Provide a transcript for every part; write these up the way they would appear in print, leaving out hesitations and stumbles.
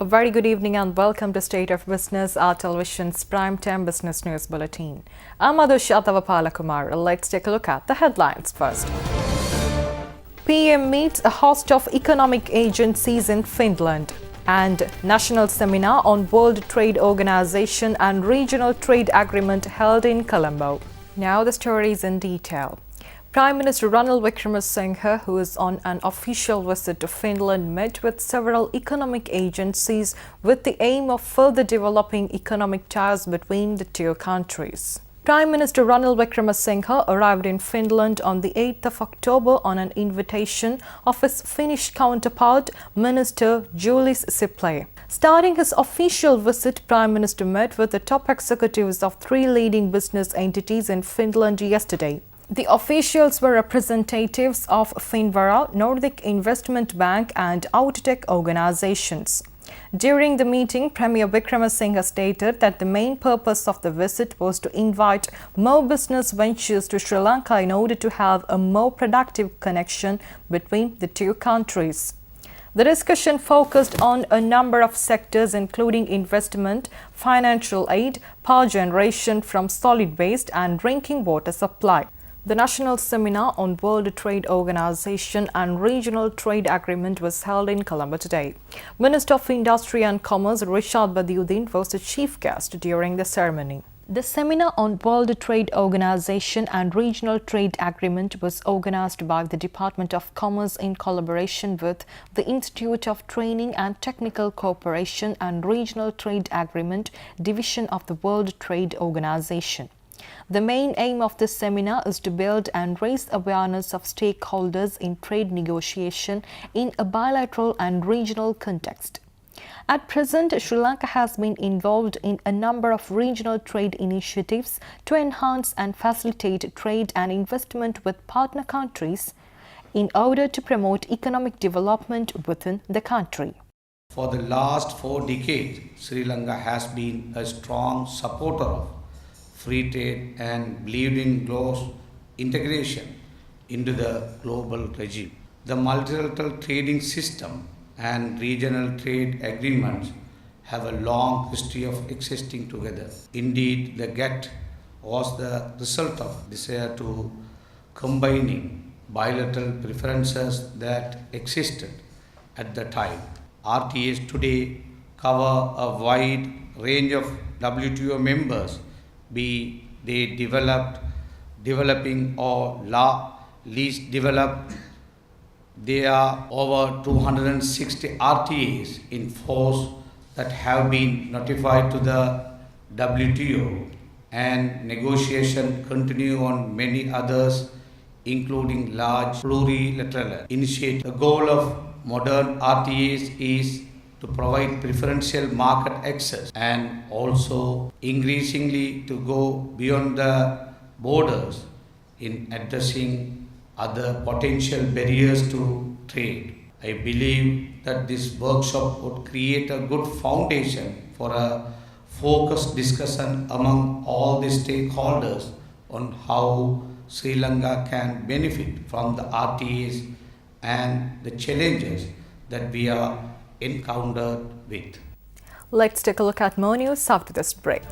A very good evening and welcome to State of Business, our television's primetime business news bulletin. I'm Adusha Palakumar. Let's take a look at the headlines first. PM meets a host of economic agencies in Finland. And national seminar on World Trade Organization and regional trade agreement held in Colombo. Now the stories in detail. Prime Minister Ranil Wickremesinghe, who is on an official visit to Finland, met with several economic agencies with the aim of further developing economic ties between the two countries. Prime Minister Ranil Wickremesinghe arrived in Finland on the 8th of October on an invitation of his Finnish counterpart, Minister Julius Sipilä. Starting his official visit, Prime Minister met with the top executives of three leading business entities in Finland yesterday. The officials were representatives of Finnvera, Nordic Investment Bank and Outotec organizations. During the meeting, Premier Wickremesinghe stated that the main purpose of the visit was to invite more business ventures to Sri Lanka in order to have a more productive connection between the two countries. The discussion focused on a number of sectors including investment, financial aid, power generation from solid waste and drinking water supply. The National Seminar on World Trade Organization and Regional Trade Agreement was held in Colombo today. Minister of Industry and Commerce Rishad Badiuddin was the chief guest during the ceremony. The Seminar on World Trade Organization and Regional Trade Agreement was organized by the Department of Commerce in collaboration with the Institute of Training and Technical Cooperation and Regional Trade Agreement Division of the World Trade Organization. The main aim of this seminar is to build and raise awareness of stakeholders in trade negotiation in a bilateral and regional context. At present, Sri Lanka has been involved in a number of regional trade initiatives to enhance and facilitate trade and investment with partner countries in order to promote economic development within the country. For the last 4 decades, Sri Lanka has been a strong supporter of free trade and believed in close integration into the global regime. The multilateral trading system and regional trade agreements have a long history of existing together. Indeed, the GATT was the result of desire to combining bilateral preferences that existed at the time. RTAs today cover a wide range of WTO members, be they developing or least developed. There are over 260 RTAs in force that have been notified to the WTO, and negotiations continue on many others, including large plurilateral initiatives. The goal of modern RTAs is to provide preferential market access and also increasingly to go beyond the borders in addressing other potential barriers to trade. I believe that this workshop would create a good foundation for a focused discussion among all the stakeholders on how Sri Lanka can benefit from the RTAs and the challenges that we are encountered with. Let's take a look at more news after this break.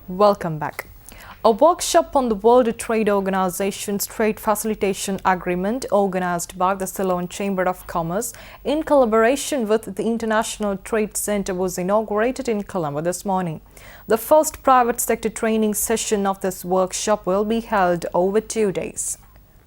Welcome back. A workshop on the World Trade Organization's Trade Facilitation Agreement, organized by the Ceylon Chamber of Commerce in collaboration with the International Trade Center, was inaugurated in Colombo this morning. The first private sector training session of this workshop will be held over 2 days.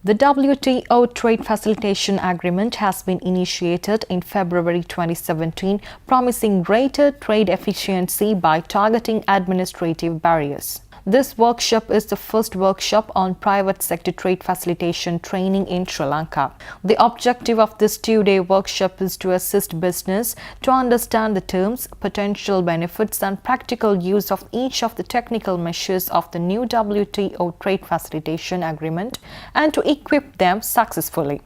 The WTO Trade Facilitation Agreement has been initiated in February 2017, promising greater trade efficiency by targeting administrative barriers. This workshop is the first workshop on private sector trade facilitation training in Sri Lanka. The objective of this 2-day workshop is to assist business to understand the terms, potential benefits and practical use of each of the technical measures of the new WTO Trade Facilitation Agreement and to equip them successfully.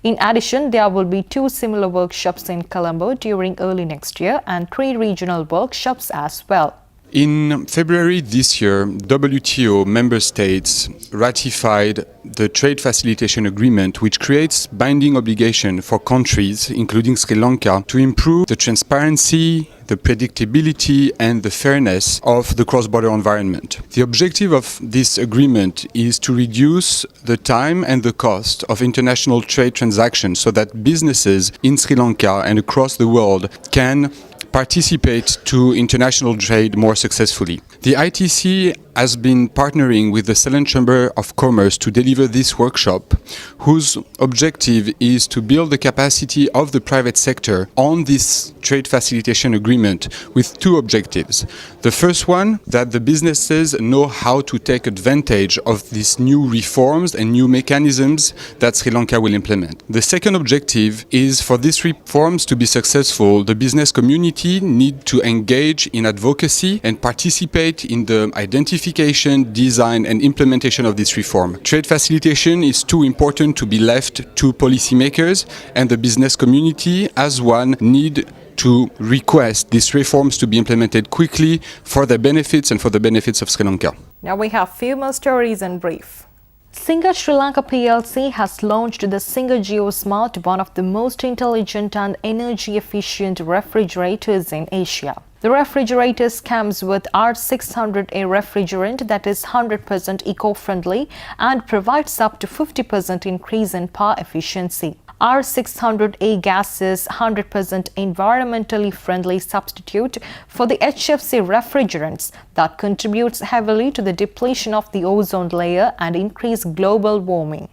In addition, there will be 2 similar workshops in Colombo during early next year and 3 regional workshops as well. In February this year, WTO member states ratified the Trade Facilitation Agreement, which creates binding obligation for countries, including Sri Lanka, to improve the transparency, the predictability and the fairness of the cross-border environment. The objective of this agreement is to reduce the time and the cost of international trade transactions so that businesses in Sri Lanka and across the world can participate to international trade more successfully. The ITC has been partnering with the Ceylon Chamber of Commerce to deliver this workshop, whose objective is to build the capacity of the private sector on this trade facilitation agreement with 2 objectives. The first one, that the businesses know how to take advantage of these new reforms and new mechanisms that Sri Lanka will implement. The second objective is for these reforms to be successful, the business community need to engage in advocacy and participate in the identification, design and implementation of this reform. Trade facilitation is too important to be left to policymakers, and the business community as one need to request these reforms to be implemented quickly for their benefits and for the benefits of Sri Lanka. Now we have few more stories in brief. Singer Sri Lanka PLC has launched the Singer GeoSmart, one of the most intelligent and energy-efficient refrigerators in Asia. The refrigerator comes with R600A refrigerant that is 100% eco-friendly and provides up to 50% increase in power efficiency. R600A gas is 100% environmentally friendly substitute for the HFC refrigerants that contributes heavily to the depletion of the ozone layer and increase global warming.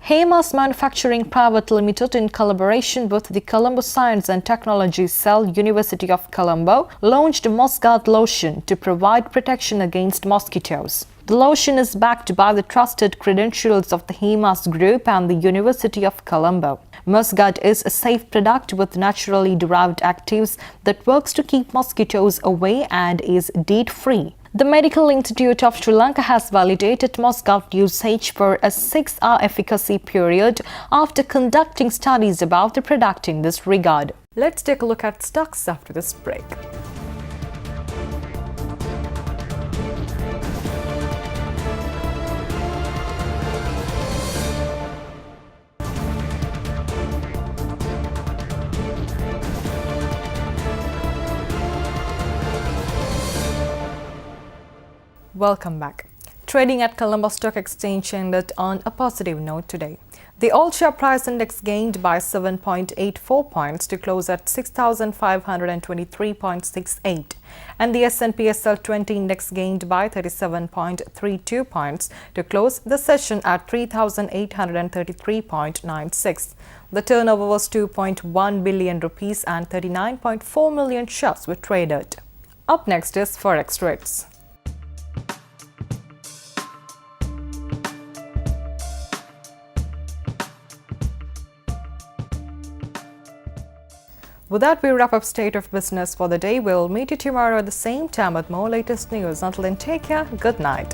Hemas Manufacturing Private Limited, in collaboration with the Colombo Science and Technology Cell, University of Colombo, launched Mossguard lotion to provide protection against mosquitoes. The lotion is backed by the trusted credentials of the Hemas Group and the University of Colombo. Mossguard is a safe product with naturally derived actives that works to keep mosquitoes away and is DEET-free. The Medical Institute of Sri Lanka has validated Mossguard usage for a 6-hour efficacy period after conducting studies about the product in this regard. Let's take a look at stocks after this break. Welcome back. Trading at Colombo Stock Exchange ended on a positive note today. The all-share price index gained by 7.84 points to close at 6,523.68, and the S&P SL 20 index gained by 37.32 points to close the session at 3,833.96. The turnover was 2.1 billion rupees and 39.4 million shares were traded. Up next is Forex rates. With that, we wrap up State of Business for the day. We'll meet you tomorrow at the same time with more latest news. Until then, take care. Good night.